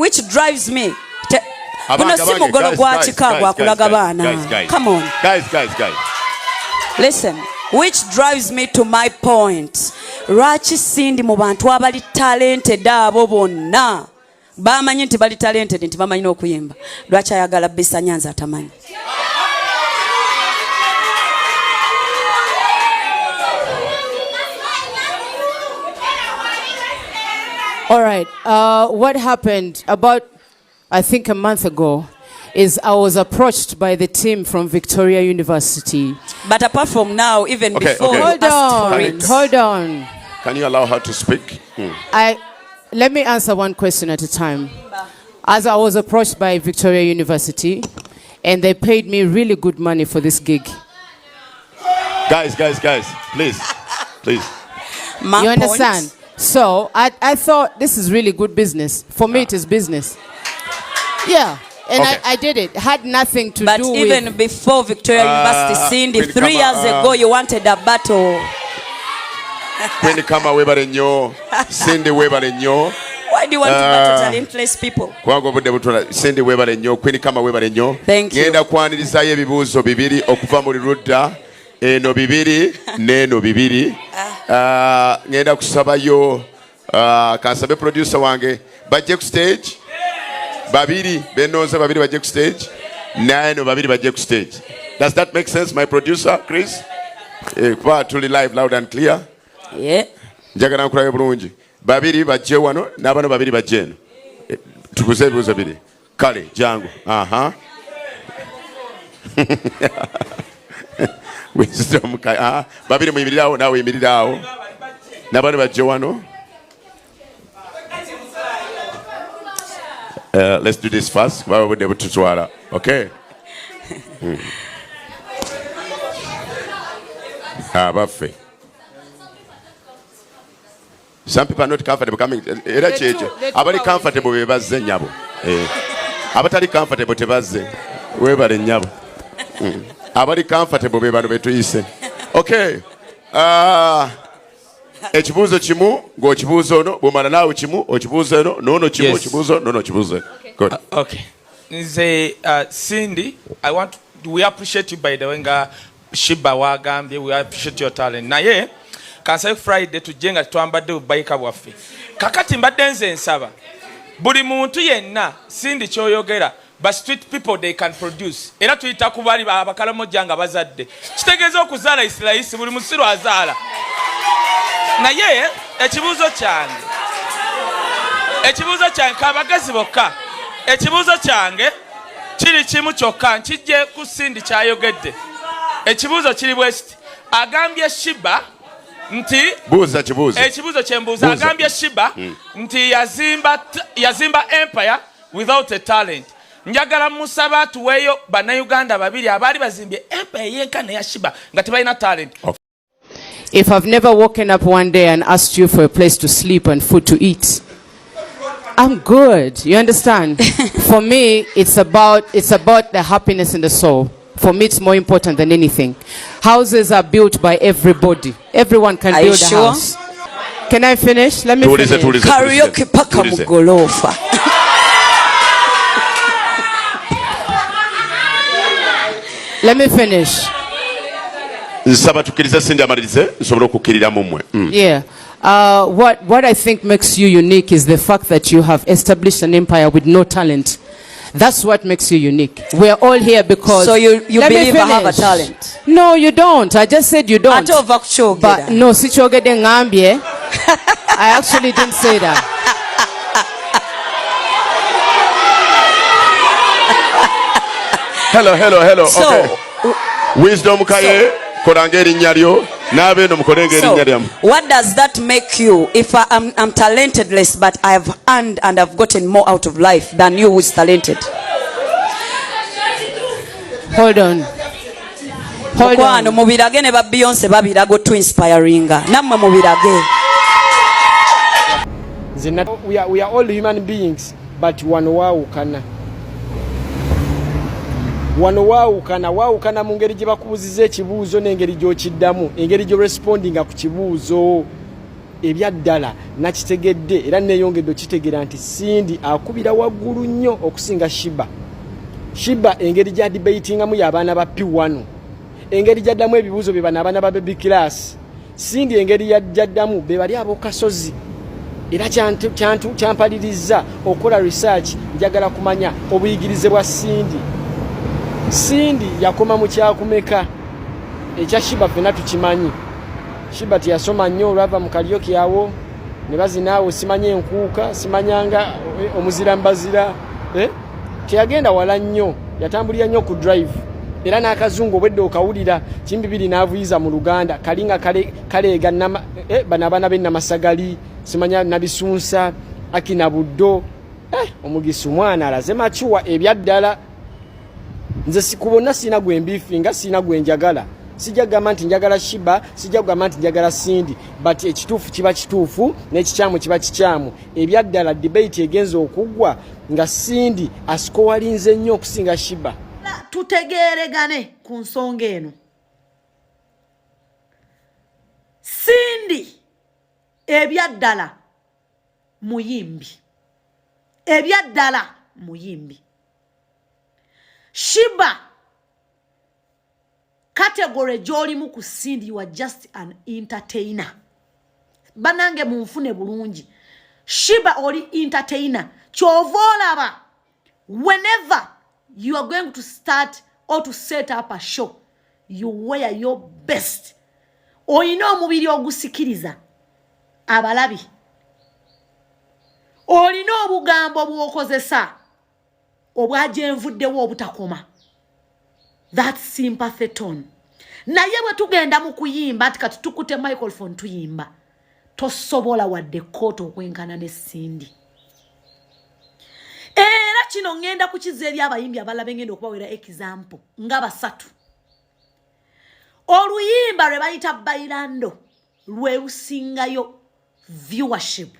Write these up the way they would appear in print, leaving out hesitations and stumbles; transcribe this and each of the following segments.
which drives me. Guys. Come on. Guys. Listen, which drives me to my point. Lwaki Sindi mu bantu abali talented abo bonna bamanyi nti bali talented nti bamanyi n'okuyimba. Lwaki ayagala Bisa Nyanza atamanyi? All right. What happened about, I think, a month ago is I was approached by the team from Victoria University. But apart from now, even before, hold on. Can you allow her to speak? Let me answer one question at a time. As I was approached by Victoria University, and they paid me really good money for this gig. Guys, please. You understand? So I thought this is really good business. For me, it is business. Yeah. And I did it. Had nothing to do with... But even before Victoria University, Cindy, 3 years ago, you wanted a battle. When kama webale nnyo, Cindy webale nnyo. Why do you want to battle talentless people? Cindy webale nnyo, Queen kama webale nnyo. Thank you. Ngenda kwanirizayo ebibuuzo bibiri okuva mu Ludda. Eno bibiri, neno bibiri. Ngenda kusabayo kansabe producer wange bajje ku stage. Babiri benoza babiri bajje ku stage. Nano babiri bajje ku stage. Does that make sense, my producer, Chris? Kwa tuli live loud and clear. Yeah. Njagala nkulayo bulungi. Babiri bajje wano n'abano babiri bajje eno. Tukuze ebibuuzo bibiri. Kale jangu. Aha. Wisdom kai. Babiri muyimirirawo nawe yimirirawo. N'abano bajje wano. Let's do this fast. Okay. Some people are not comfortable coming. Abali comfortable webaze nyabo. Abatali comfortable tebaze. Webale nyabo. Abali comfortable bebano betuyise. Okay. Ekibuuzo kimu ng'okibuuza ono bw'omala naawe kimu okibuuza eno n'ono kimu okibuuza n'ono okibuuza. Good. Okay. Nze Cindy, we appreciate you by the way nga Sheeba wagambye, we appreciate your talent. Naye kansabe Friday tujjenga twambadde bubayika bwaffe. Kakati mbadde nze nsaba buli muntu yenna Cindy kyoyogera but street people they can produce. Era tuyita ku bali abakalamojja nga bazadde. Kitegeeza okuzaala isirayisi buli musiru azaala. Naye ekibuuzo kyange kabagazi bokka ekibuuzo kyange kiri kimu kyokka nkijje ku Cindy kyayogedde. Ekibuuzo kiri bwesti agambye Sheeba nti buuza kibuuzo ekibuuzo kyembuuza agambye Sheeba nti yazimba empire without a talent. Njagala musaba tuweeyo bannayuganda babiri abaali bazimbye empire yenkana ya Sheeba nga tebalina talent. If I've never woken up one day and asked you for a place to sleep and food to eat, I'm good. You understand? For me, it's about the happiness in the soul. For me, it's more important than anything. Houses are built by everybody. Everyone can build a house. Can I finish? Let me finish. Karaoke paka mugolofa. Let me finish. Yeah. What I think makes you unique is the fact that you have established an empire with no talent. That's what makes you unique. We're all here because... So you believe I have a talent? No, you don't. I just said you don't. But no, I actually didn't say that. Hello. So, okay. Wisdom kaye. So, what does that make you if I'm talentless but I've earned and I've gotten more out of life than you who's talented? Hold on. Mubirage ne ba Beyonce babirago to inspiring. Namwe mubirage. We are all human beings but one waawukana. Wano waawukana mu ngeri gye bakubuuziza ekibuuzo n'engeri gy'okiddamu, engeri gye respondinga ku kibuuzo. ebyaddala nakitegedde era neeyongedde okitegeera nti Sindi akubira waggulu nnyo okusinga Sheeba. Sheeba engeri gya debatingamu y'abaana ba P1, engeri gyaddamu ebibuuzo bye bano abaana ba baby class. Sindi engeri yajjaddamu be bali ab'okasozi. Era kyampaliriza okukola research, njagala kumanya obuyigirize bwa Sindi. Sindi yakoma mu kyakumeka ekya Sheeba ffenna tukimanyi. Sheeba teyasoma nnyo olwava mu kalyoki yawo ne bazinaawo, simanye enkuuka, simanyanga omuzirambazira. Teyagenda wala nnyo, yatambulira nnyo ku drive. Era n'akazungu obwedde okawulira kimbibiri n'avuyiza mu Luganda kalinga kaleega bano abaana b'e Namasagali, simanya Nabisunsa, Akina Buddo. Omugisi omwana alaze machuwa ebyaddala. Nze sikubona sina gwe mbifinga, sina gwe njagala. Sijja kugamba nti njagala Sheeba, sijja kugamba nti njagala Sindi, but ekituufu kiba kituufu n'ekikyamu kiba kikyamu. Ebyaddala debate egenza okuggwa nga Sindi asikowalinze nnyo okusinga Sheeba. Tutegeregane ku nsonga eno. Sindi ebyaddala muyimbi, ebyaddala muyimbi. Sheeba category gy'olimu ku Sindi, you are just an entertainer. Banange munfune bulungi. Sheeba oli entertainer. Kyova olaba whenever you are going to start or to set up a show, you wear your best. Oyina omubiri ogusikiriza abalabi. Olina obugambo bw'okozesa obwajenvuddewo obutakoma. That sympathy tone. Naye bwe tugenda mu kuyimba ati kati tukute microphone tuyimba, tosobola wadde koto okwenkana ne Sindi. Era kino ngenda kukiza eri abayimbi abalala ngenda okubawera example nga basatu. Oluyimba lwe bayita bailando lwe lusingayo viewership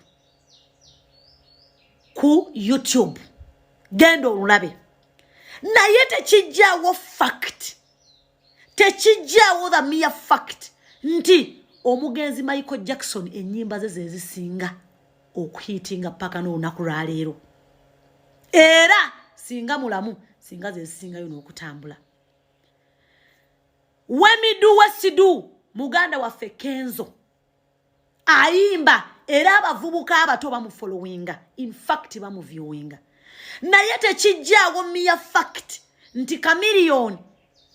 ku YouTube. Genda olulabe. Naye tekijjawo fact, tekijjawo the mere fact nti omugenzi Michael Jackson ennyimba ze zezisinga okuhitinga paka n'olunaku lwaleero. Era singa mulamu singa zezisingayo n'okutambula. Wemidu wesidu muganda waffe Kenzo ayimba era abavubuka abato bamufollowinga, in fact bamuviewinga. Naye tekijjawo mere fact nti Chameleone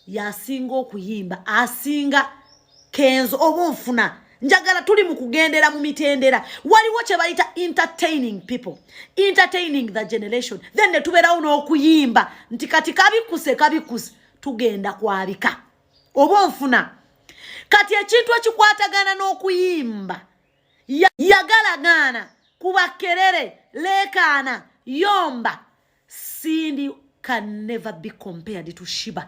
yasinga okuyimba asinga Kenzo obunfuna. Njagala tuli mu kugendera mu mitendera. Waliwo kye bayita entertaining people, entertaining the generation. Then ne tubeerawo n'okuyimba nti kati kabikuse tugenda kwabika obunfuna. Kati ekintu ekikwatagana n'okuyimba yagalagana kuba kerere lekana yomba. Sindi can never be compared to Sheeba.